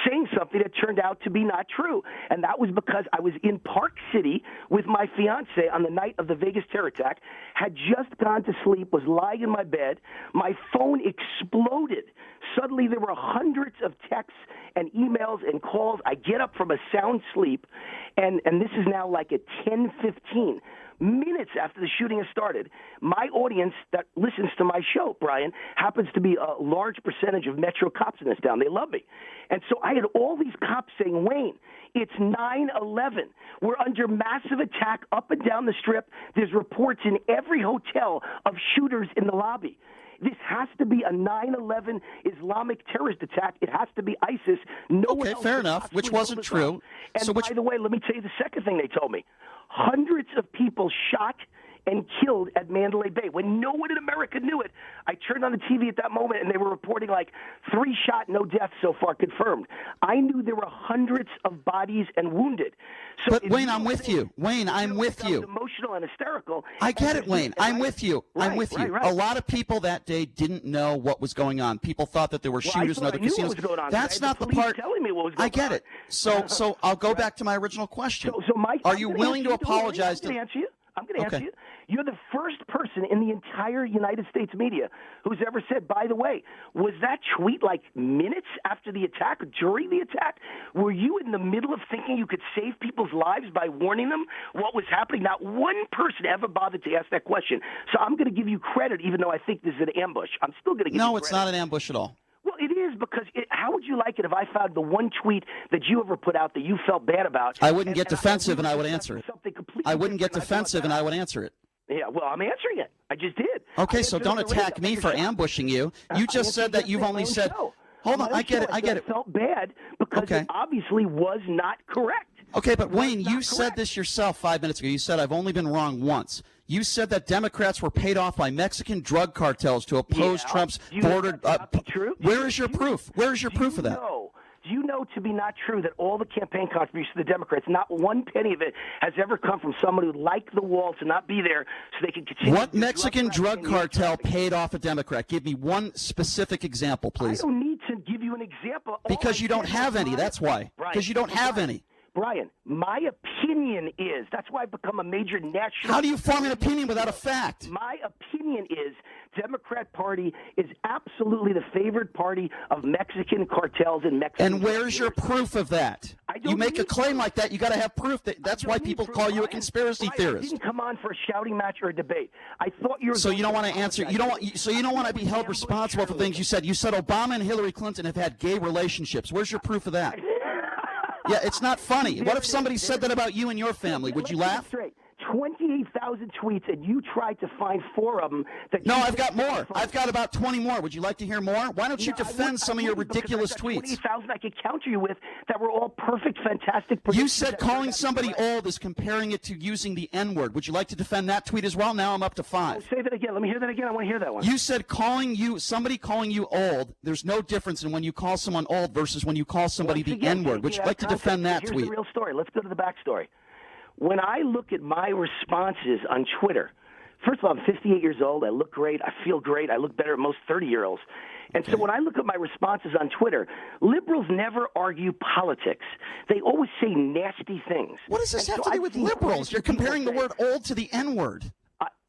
saying something that turned out to be not true. And that was because I was in Park City with my fiance on the night of the Vegas terror attack, had just gone to sleep, was lying in my bed. My phone exploded. Suddenly, there were hundreds of texts and emails and calls. I get up from a sound sleep, and this is now like at 10:15. Minutes after the shooting has started, my audience that listens to my show, Brian, happens to be a large percentage of Metro cops in this town. They love me. And so I had all these cops saying, Wayne, it's 9/11. We're under massive attack up and down the strip. There's reports in every hotel of shooters in the lobby. This has to be a 9/11 Islamic terrorist attack. It has to be ISIS. No one Okay, else fair could enough, possibly which pull wasn't this true. off. And So by the way, let me tell you the second thing they told me. Hundreds of people shot and killed at Mandalay Bay. When no one in America knew it, I turned on the TV at that moment, and they were reporting like 3 shot, no deaths so far confirmed. I knew there were hundreds of bodies and wounded. So But, Wayne, I'm with you. Wayne, I'm with you. Emotional and hysterical. I get it, Wayne. I'm with you. I'm with you. Right. A lot of people that day didn't know what was going on. People thought that there were shooters in other casinos. That's not the part. Telling me what was going I get it. So I'll go back to my original question. So Mike, are you willing to apologize I'm going to answer you. I'm going to Okay. answer you. You're the first person in the entire United States media who's ever said, by the way, was that tweet like minutes after the attack, during the attack? Were you in the middle of thinking you could save people's lives by warning them what was happening? Not one person ever bothered to ask that question. So I'm going to give you credit, even though I think this is an ambush. I'm still going to give you credit. No, it's not an ambush at all. Well, it is, because how would you like it if I found the one tweet that you ever put out that you felt bad about? I wouldn't get defensive, and I would answer it. I wouldn't get defensive, and I would answer it. Yeah, well, I'm answering it. I just did. Okay, so don't attack me for ambushing you. You just said that you've only said. Hold on, I get it. I get it. I felt bad because it obviously was not correct. Okay, but Wayne, you said this yourself 5 minutes ago. You said I've only been wrong once. You said that Democrats were paid off by Mexican drug cartels to oppose Trump's border. True? Where is your proof? Where is your proof of that? Do you know to be not true that all the campaign contributions to the Democrats, not one penny of it has ever come from someone who'd like the wall to not be there so they can continue? What Mexican drug cartel paid off a Democrat? Give me one specific example, please. I don't need to give you an example. Because you don't have any. That's why. Because you don't have any. Brian, my opinion is, that's why I've become a major national... How do you form an opinion without a fact? My opinion is Democrat Party is absolutely the favored party of Mexican cartels and Mexican... And where's your proof of that? You make a claim like that, you got to have proof. That's why people call you a conspiracy theorist. I didn't come on for a shouting match or a debate. I thought you were... So you don't want to answer. You don't want to be held responsible for things you said. You said Obama and Hillary Clinton have had gay relationships. Where's your proof of that? Yeah, it's not funny. What if somebody said that about you and your family? Would you laugh? 28,000 tweets, and you tried to find 4 of them. No, I've got more. I've got about 20 more. Would you like to hear more? Why don't you defend some of your ridiculous tweets? 20,000 I could counter you with that were all perfect, fantastic. You said calling somebody old is comparing it to using the N-word. Would you like to defend that tweet as well? Now I'm up to 5. Say that again. Let me hear that again. I want to hear that one. You said somebody calling you old, there's no difference in when you call someone old versus when you call somebody the N-word. Would you like to defend that tweet? Here's the real story. Let's go to the backstory. When I look at my responses on Twitter, first of all, I'm 58 years old. I look great. I feel great. I look better than most 30-year-olds. And so when I look at my responses on Twitter, liberals never argue politics. They always say nasty things. What does this have to do with liberals? You're comparing the word old to the N-word.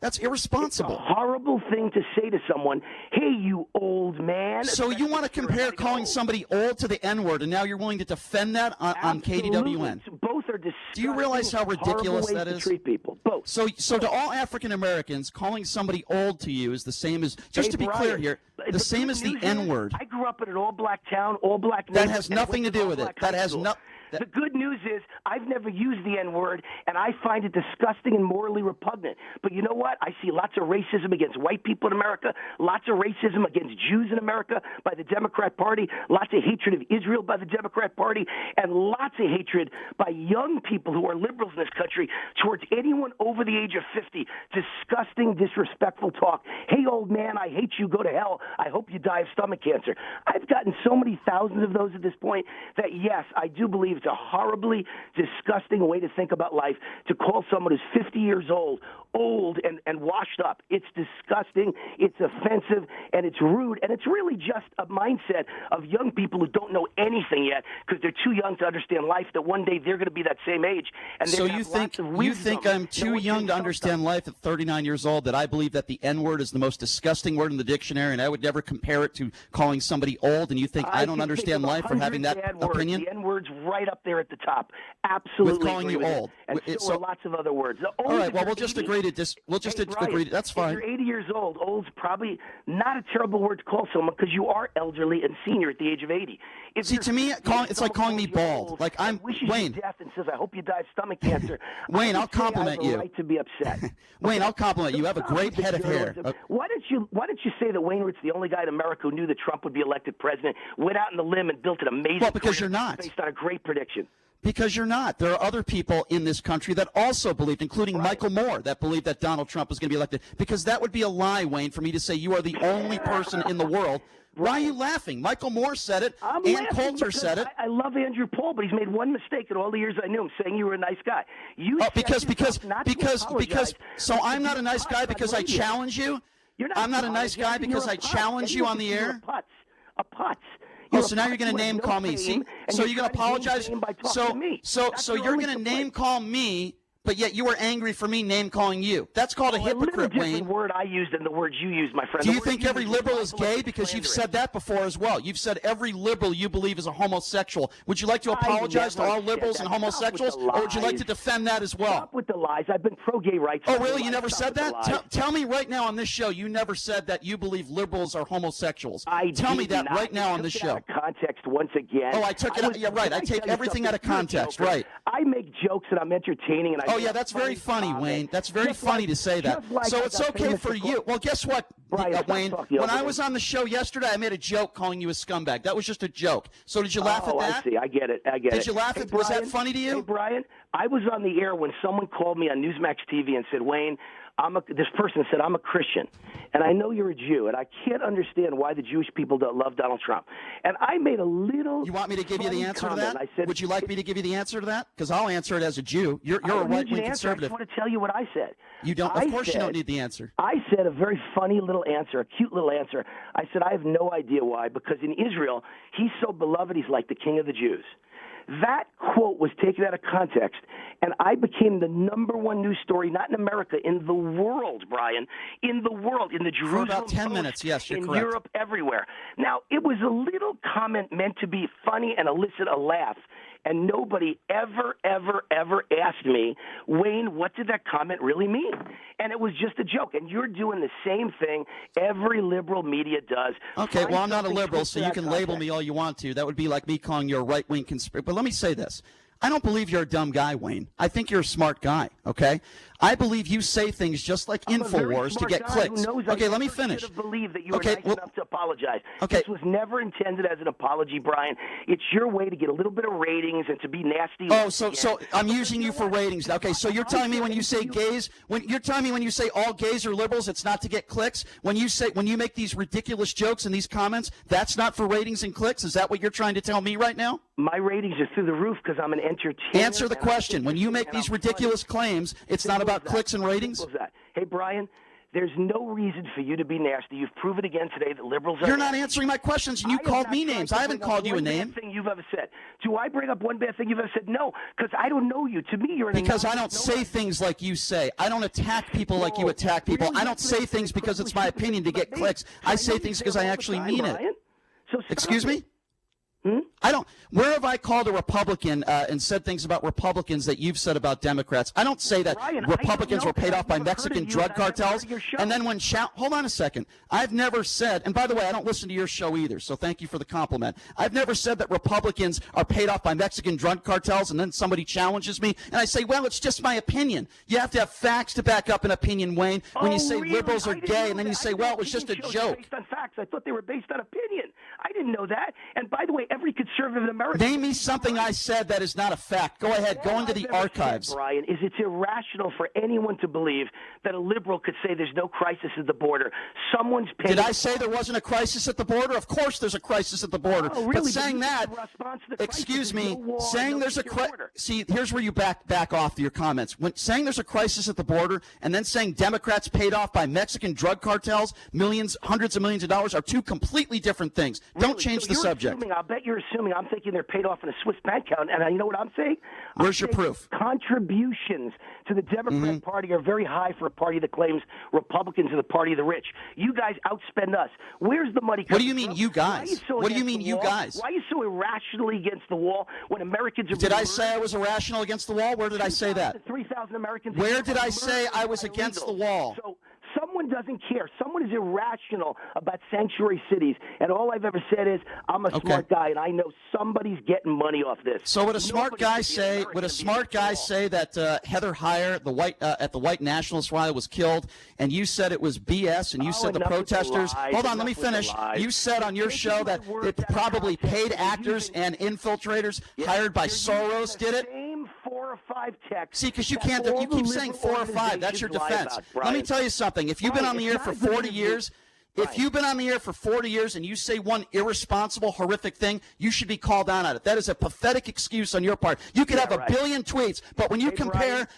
That's irresponsible. It's a horrible thing to say to someone, hey, you old man. So you want to compare calling somebody old to the N-word, and now you're willing to defend that on KDWN? Both are disgusting. Do you realize how ridiculous that is? To treat people. Both. So to all African Americans, calling somebody old to you is the same as, just to be clear here, the same as the N-word. I grew up in an all-black town, all-black neighborhood. That has nothing to do with it. That has nothing. The good news is I've never used the N-word, and I find it disgusting and morally repugnant. But you know what? I see lots of racism against white people in America, lots of racism against Jews in America by the Democrat Party, lots of hatred of Israel by the Democrat Party, and lots of hatred by young people who are liberals in this country towards anyone over the age of 50. Disgusting, disrespectful talk. Hey, old man, I hate you. Go to hell. I hope you die of stomach cancer. I've gotten so many thousands of those at this point that, yes, I do believe it's a horribly disgusting way to think about life, to call someone who's 50 years old and washed up. It's disgusting, it's offensive, and it's rude, and it's really just a mindset of young people who don't know anything yet because they're too young to understand life, that one day they're going to be that same age. And so you think I'm too young to understand life at 39 years old, that I believe that the N-word is the most disgusting word in the dictionary, and I would never compare it to calling somebody old, and you think I don't understand life for having that opinion? The N-word's right up there at the top. Absolutely. With calling you old. And so are lots of other words. All right, well, we'll just agree to this. We'll just agree to that's fine. If you're 80 years old, old's probably not a terrible word to call someone because you are elderly and senior at the age of 80. See, to me, it's like calling me bald. Like I'm Wayne. Death and says, I hope you die of stomach cancer. Wayne, I'll compliment you. I have a right to be upset. Wayne, I'll compliment you. You have a great head of hair. Why don't don't you say that Wayne Root's the only guy in America who knew that Trump would be elected president, went out on the limb and built an amazing Well, because career you're not. based on a great prediction? Because you're not. There are other people in this country that also believed, including Michael Moore, that believed that Donald Trump was going to be elected. Because that would be a lie, Wayne, for me to say you are the only person in the world. Why are you laughing? Michael Moore said it. Ann Coulter said it. I love Andrew Paul, but he's made one mistake in all the years I knew him, saying you were a nice guy. So I'm not a nice guy because I challenge you? I'm not a nice guy because I challenge you on the air? A putz. So now you're going to name call me. See? So you're going to apologize. So you're going to name call me, but yet you were angry for me name calling you. That's called a hypocrite, Wayne. Different word I used than the words you used, my friend. Do you think every liberal is gay? Because you've said that before as well. You've said every liberal you believe is a homosexual. Would you like to apologize to all liberals and homosexuals, or would you like to defend that as well? Stop with the lies. I've been pro-gay rights. Oh, really? You never said that? Tell me right now on this show you never said that you believe liberals are homosexuals. Tell me that right now on this show. Out of context once again. Oh, I took it out. Yeah, right. I take everything out of context. Right. I make jokes and I'm entertaining. And oh, yeah, that's very funny, Wayne. That's very funny to say that. So it's okay for you. Well, guess what, Wayne? When I was on the show yesterday, I made a joke calling you a scumbag. That was just a joke. So did you laugh at that? I see. I get it. Did you laugh at that? Was that funny to you? Hey, Brian, I was on the air when someone called me on Newsmax TV and said, Wayne, this person said, I'm a Christian, and I know you're a Jew, and I can't understand why the Jewish people don't love Donald Trump. And I made a little. You want me to give you the answer to that? I said, would you like me to give you the answer to that? Because I'll answer it as a Jew. You're a right-wing conservative. I just want to tell you what I said. You don't. Of course, you don't need the answer. I said a very funny little answer, a cute little answer. I said, I have no idea why, because in Israel, he's so beloved, he's like the king of the Jews. That quote was taken out of context, and I became the #1 news story, not in America, in the world, Brian, in the world, in the Jerusalem For about 10 Post, minutes, yes, you're in correct. Europe, everywhere. Now, it was a little comment meant to be funny and elicit a laugh, and nobody ever asked me, Wayne, what did that comment really mean? And it was just a joke. And you're doing the same thing every liberal media does. Okay, well, I'm not a liberal, so you can label me all you want to. That would be like me calling you a right-wing conspiracy. But let me say this. I don't believe you're a dumb guy, Wayne. I think you're a smart guy, okay? I believe you say things just like InfoWars to get clicks. Okay, let me finish. I believe that you were nice enough to apologize. Okay. This was never intended as an apology, Brian. It's your way to get a little bit of ratings and to be nasty. Oh, so I'm using you for ratings. Okay, so you're telling me when you say gays, when you say all gays are liberals, it's not to get clicks? When you make these ridiculous jokes and these comments, that's not for ratings and clicks? Is that what you're trying to tell me right now? My ratings are through the roof because I'm an entertainer. Answer the question. When you make these ridiculous claims, it's not about clicks and ratings? Hey, Brian, there's no reason for you to be nasty. You've proven again today that liberals are. You're not answering my questions, and you called me names. I haven't called you a name. One bad thing you've ever said. Do I bring up one bad thing you've ever said? No, because I don't know you. To me, you're an because I don't say things like you say. I don't attack people like you attack people. I don't say things because it's my opinion to get clicks. I say things because I actually mean it. Excuse me? I don't. Where have I called a Republican and said things about Republicans that you've said about Democrats? I don't say that Republicans were paid off by Mexican drug cartels. And then when hold on a second. I've never said, and by the way, I don't listen to your show either, so thank you for the compliment. I've never said that Republicans are paid off by Mexican drug cartels, and then somebody challenges me, and I say, well, it's just my opinion. You have to have facts to back up an opinion, Wayne. When you say liberals are gay, and then you say, well, it was just a joke. Based on facts. I thought they were based on opinion. I didn't know that. And by the way, every conservative in America. Name me something I said that is not a fact. Go ahead. Go into the archives. Brian, is it's irrational for anyone to believe that a liberal could say there's no crisis at the border. Someone's paying. Did I say there wasn't a crisis at the border? Of course there's a crisis at the border. Oh, really? But saying that, excuse me, saying there's a crisis. See, here's where you back off your comments. When saying there's a crisis at the border and then saying Democrats paid off by Mexican drug cartels, millions, hundreds of millions of dollars are two completely different things. Don't change the subject. I'll bet you're assuming I'm thinking they're paid off in a Swiss bank account, and you know what I'm saying? Where's your proof? Contributions to the Democrat Party are very high for a party that claims Republicans are the party of the rich. You guys outspend us. Where's the money coming from? What do you mean, you guys? What do you mean, you guys? Why are you so irrationally against the wall when Americans are Did I say I was irrational against the wall? Where did I say that? 3,000 Americans. Where did I say I was against the wall? So somewhere Someone doesn't care. Someone is irrational about sanctuary cities. And all I've ever said is, I'm a smart guy, and I know somebody's getting money off this. So would a smart Nobody guy should be say? American Would a to be smart against the guy law. say that Heather Heyer, at the white nationalist rally, was killed, and you said it was BS, and you said the enough with the protesters? lies, Hold on, let enough me with the finish. lies. You said on your You're show that taking my it words out of probably context. paid You're actors using- and infiltrators hired by You're using Soros the did it. Same 4 or 5 texts. See, because you that can't. all You the keep saying liberal 4 or 5. That's your organizations lie defense. about, Let me Brian. tell you something. If you've been on Brian, the air it's for not good 40 to years. do. If Right. you've been on the air for 40 years and you say one irresponsible, horrific thing, you should be called out on it. That is a pathetic excuse on your part. You could have a right. billion tweets, but when you Hey, compare,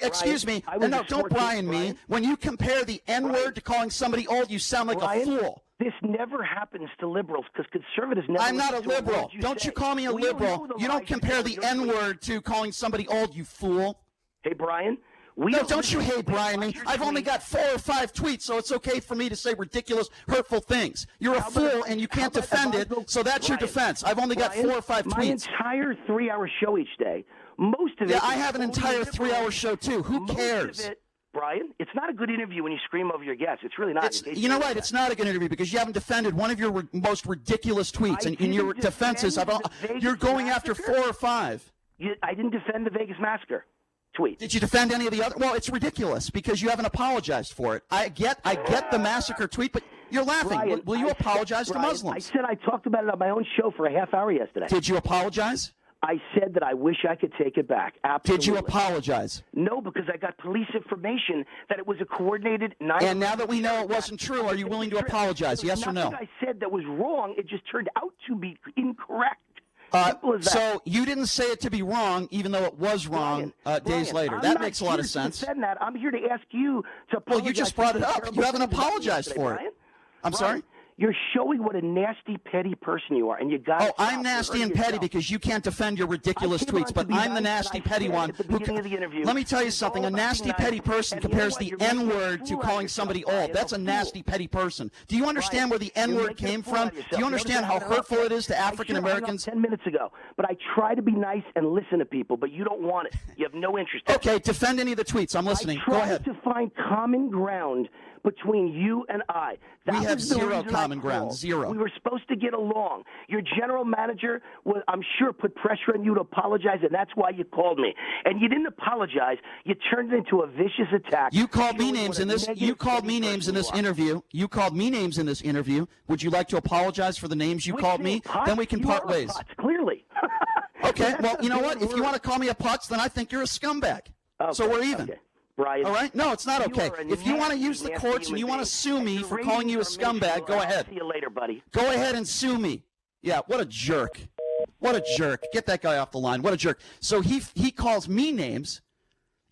excuse Brian, me, I was no, a don't sports Brian geek, me. Brian. When you compare the N-word Brian. to calling somebody old, you sound like Brian, a fool. This never happens to liberals because conservatives never. I'm not a listen to liberal. word Don't say. you call me a We don't liberal. know the You don't lies compare tell the in your tweets. N-word to calling somebody old, you fool. Hey, Brian. We No, don't you listen hate to Brian me. watch your I've only tweets. got 4 or 5 tweets, so it's okay for me to say ridiculous, hurtful things. You're a How about fool, if- and you how can't about if defend I it, go- so that's your Brian, defense. I've only got Brian, 4 or 5 my tweets. entire 3-hour show each day, most of it. Yeah, is I have an totally entire liberal. 3-hour show, too. Who Most of cares? it, Brian, it's not a good interview when you scream over your guests. It's really not. You know what? It's not a good interview because you haven't defended one of your most ridiculous tweets, I and in your didn't defenses, defend the Vegas you're going after massacre. 4 or 5. I didn't defend the Vegas massacre tweet. Did you defend any of the other? Well, it's ridiculous because you haven't apologized for it. I get the massacre tweet, but you're laughing. Brian, Will you I apologize said, to Brian, Muslims? I said I talked about it on my own show for a half hour yesterday. Did you apologize? I said that I wish I could take it back. Absolutely. Did you apologize? No, because I got police information that it was a coordinated. And now that we know it wasn't true, are you willing to apologize? There was Yes or no? nothing I said that was wrong. It just turned out to be incorrect. Simple as that. So you didn't say it to be wrong, even though it was wrong days Brian, later. I'm That not makes a lot here of to sense. defend that. I'm here to ask you to apologize. Well, you just brought it for the up. terrible You haven't things about me apologized yesterday, for it. Brian. I'm sorry? You're showing what a nasty, petty person you are, and you got. Oh, I'm nasty and petty because you can't defend your ridiculous I came tweets, on but to be I'm the nice, nasty, and I petty said one. at the beginning of the interview, Let me tell you it's something. all A about nasty, being petty nice. person And you know compares what? the You're making a N-word to fool out of calling yourself, somebody Brian. old. That's a fool. nasty, petty person. Do you understand where the You're N-word making a came fool out from? of yourself. Do you understand how Notice I hurtful it is to I African hung up Americans? 10 minutes ago, but I try to be nice and listen to people, but you don't want it. You have no interest in it. Okay, defend any of the tweets. I'm listening. I Go tried ahead. to find common ground between you and I. That We have was the zero reason I common ground. called. Zero. We were supposed to get along. Your general manager, I'm sure, put pressure on you to apologize, and that's why you called me. And you didn't apologize. You turned it into a vicious attack. You called me showing names what in a this. You negative, called petty me names in person this you are. interview. You called me names in this interview. Would you like to apologize for the names you Which called name? me? Potts? Then we can You part are a ways. Potts, clearly. Okay. That's Well, not you know a what? bad If you word. want to call me a putz, then I think you're a scumbag. So Okay, we're even. okay. Brian, All right? No, it's not you okay. are a If you want to nasty, use the nasty courts and human you want to being. sue me And for your calling you a ratings are scumbag, go minuscule. ahead. See you later, buddy. Go ahead and sue me. Yeah, what a jerk. What a jerk. Get that guy off the line. What a jerk. So he calls me names,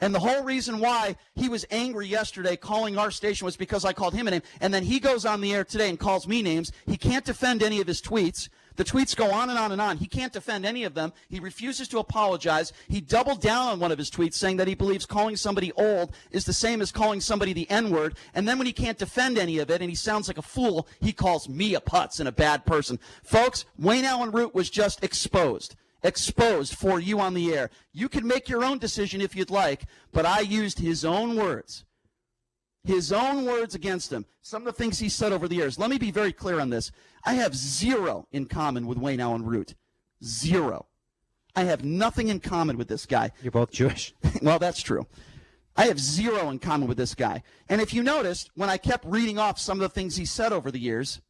and the whole reason why he was angry yesterday calling our station was because I called him a name. And then he goes on the air today and calls me names. He can't defend any of his tweets. The tweets go on and on and on. He can't defend any of them. He refuses to apologize. He doubled down on one of his tweets saying that he believes calling somebody old is the same as calling somebody the N-word. And then when he can't defend any of it and he sounds like a fool, he calls me a putz and a bad person. Folks, Wayne Allyn Root was just exposed for you on the air. You can make your own decision if you'd like, but I used his own words. His own words against him. Some of the things he said over the years. Let me be very clear on this. I have zero in common with Wayne Allyn Root. Zero. I have nothing in common with this guy. You're both Jewish. Well, that's true. I have zero in common with this guy. And if you noticed, when I kept reading off some of the things he said over the years,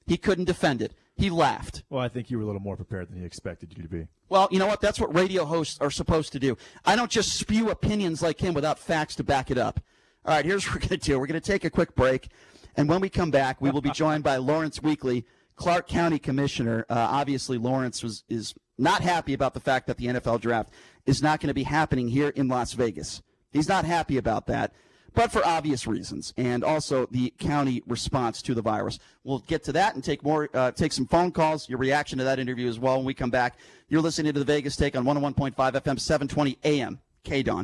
he couldn't defend it. He laughed. Well, I think you were a little more prepared than he expected you to be. Well, you know what? That's what radio hosts are supposed to do. I don't just spew opinions like him without facts to back it up. All right, here's what we're going to do. We're going to take a quick break, and when we come back, we will be joined by Lawrence Weekly, Clark County Commissioner. Obviously, Lawrence is not happy about the fact that the NFL draft is not going to be happening here in Las Vegas. He's not happy about that, but for obvious reasons, and also the county response to the virus. We'll get to that and take some phone calls, your reaction to that interview as well when we come back. You're listening to the Vegas Take on 101.5 FM, 720 AM, KDON.